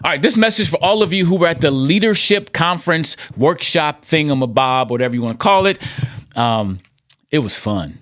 All right, this message for all of you who were at the leadership conference, workshop, thingamabob, whatever you want to call it. It was fun.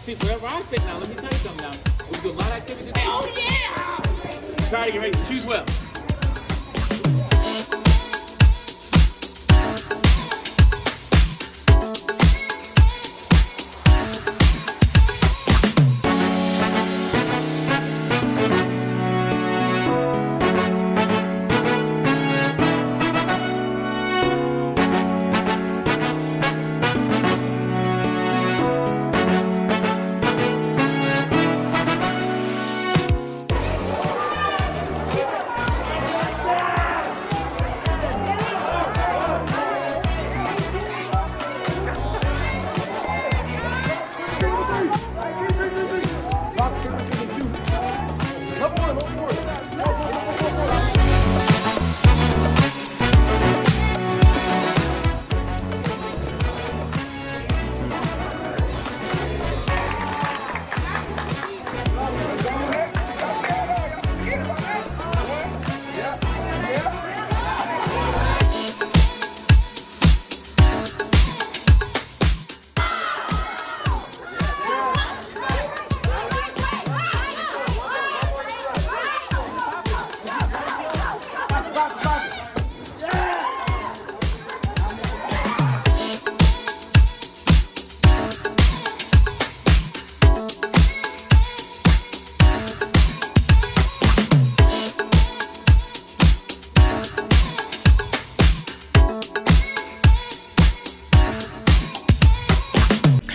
See, wherever I sit now, let me tell you something now. We do a lot of activity today. Oh, yeah! Try to get ready. Choose well.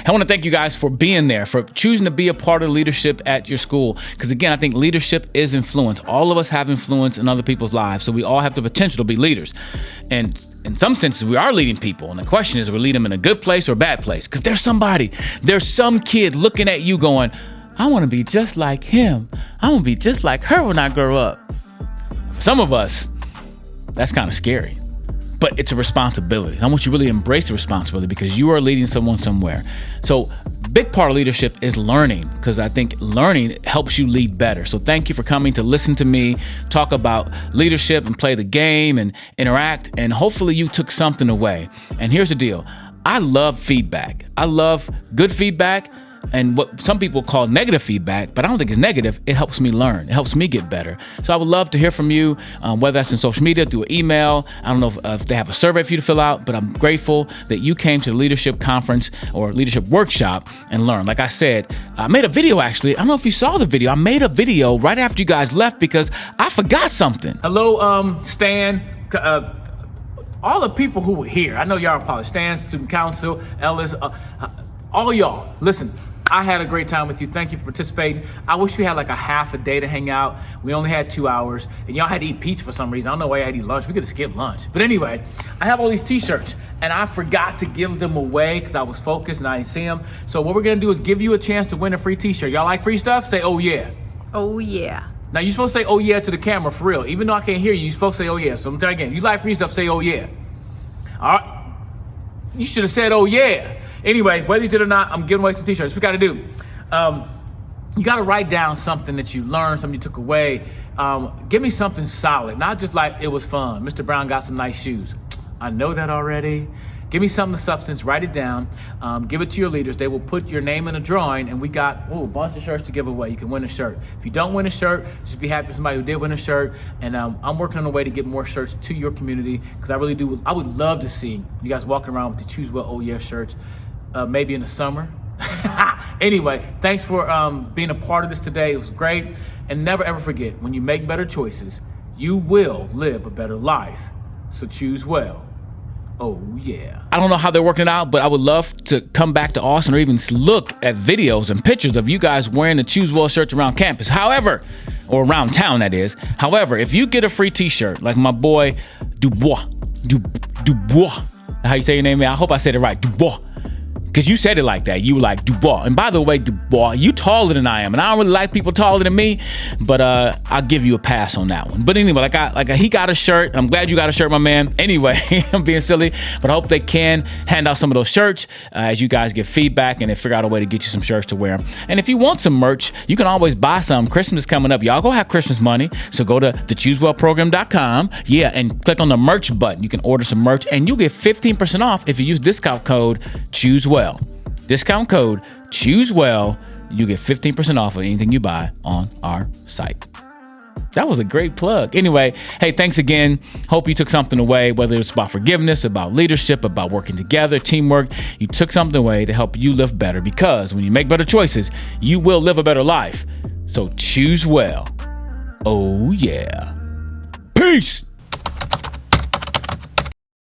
I want to thank you guys for being there, for choosing to be a part of leadership at your school. Because again, I think leadership is influence. All of us have influence in other people's lives, so we all have the potential to be leaders. And in some senses, we are leading people. And the question is, we lead them in a good place or a bad place? Because there's some kid looking at you going, I want to be just like him. I want to be just like her when I grow up. For some of us, that's kind of scary. But it's a responsibility. I want you to really embrace the responsibility because you are leading someone somewhere. So big part of leadership is learning, because I think learning helps you lead better. So thank you for coming to listen to me talk about leadership and play the game and interact. And hopefully you took something away. And here's the deal. I love feedback. I love good feedback. And what some people call negative feedback, but I don't think it's negative. It helps me learn. It helps me get better. So I would love to hear from you, whether that's in social media, through an email. I don't know if they have a survey for you to fill out, but I'm grateful that you came to the leadership conference or leadership workshop and learned. Like I said, I made a video actually. I don't know if you saw the video. I made a video right after you guys left because I forgot something. Hello, Stan. All the people who were here. I know y'all are probably Stan, student council, Ellis, all y'all. Listen. I had a great time with you. Thank you for participating. I wish we had like a half a day to hang out. We only had 2 hours, and y'all had to eat pizza for some reason. I don't know why I had to eat lunch. We could have skipped lunch. But anyway, I have all these t-shirts, and I forgot to give them away because I was focused and I didn't see them. So what we're gonna do is give you a chance to win a free t-shirt. Y'all like free stuff? Say, oh yeah. Oh yeah. Now you're supposed to say, oh yeah, to the camera for real. Even though I can't hear you, you're supposed to say, oh yeah. So I'm gonna tell you again, if you like free stuff, say, oh yeah. All right. You should have said, oh yeah. Anyway, whether you did or not, I'm giving away some t-shirts. What we gotta do? You got to write down something that you learned, something you took away. Give me something solid, not just like it was fun. Mr. Brown got some nice shoes. I know that already. Give me something of substance, write it down, give it to your leaders. They will put your name in a drawing, and we got a bunch of shirts to give away. You can win a shirt. If you don't win a shirt, just be happy for somebody who did win a shirt. And I'm working on a way to get more shirts to your community because I really do. I would love to see you guys walking around with the Choose Well Oh Yeah shirts, maybe in the summer. Anyway, thanks for being a part of this today. It was great. And never ever forget, when you make better choices, you will live a better life. So choose well. Oh, yeah. I don't know how they're working it out, but I would love to come back to Austin or even look at videos and pictures of you guys wearing the Choose Well shirts around campus. However, or around town, that is. However, if you get a free t-shirt, like my boy Dubois, how you say your name? I hope I said it right, Dubois. Because you said it like that. You were like, Dubois. And by the way, Dubois, you taller than I am. And I don't really like people taller than me, but I'll give you a pass on that one. But anyway, he got a shirt. I'm glad you got a shirt, my man. Anyway, I'm being silly, but I hope they can hand out some of those shirts as you guys get feedback and then figure out a way to get you some shirts to wear. And if you want some merch, you can always buy some. Christmas is coming up. Y'all go have Christmas money. So go to thechoosewellprogram.com. Yeah, and click on the merch button. You can order some merch and you'll get 15% off if you use discount code CHOOSEWELL. Discount code CHOOSEWELL. You get 15% off of anything you buy on our site. That was a great plug. Anyway, hey, thanks again. Hope you took something away, whether it's about forgiveness, about leadership, about working together, teamwork. You took something away to help you live better, because when you make better choices, you will live a better life. So choose well. Oh, yeah. Peace.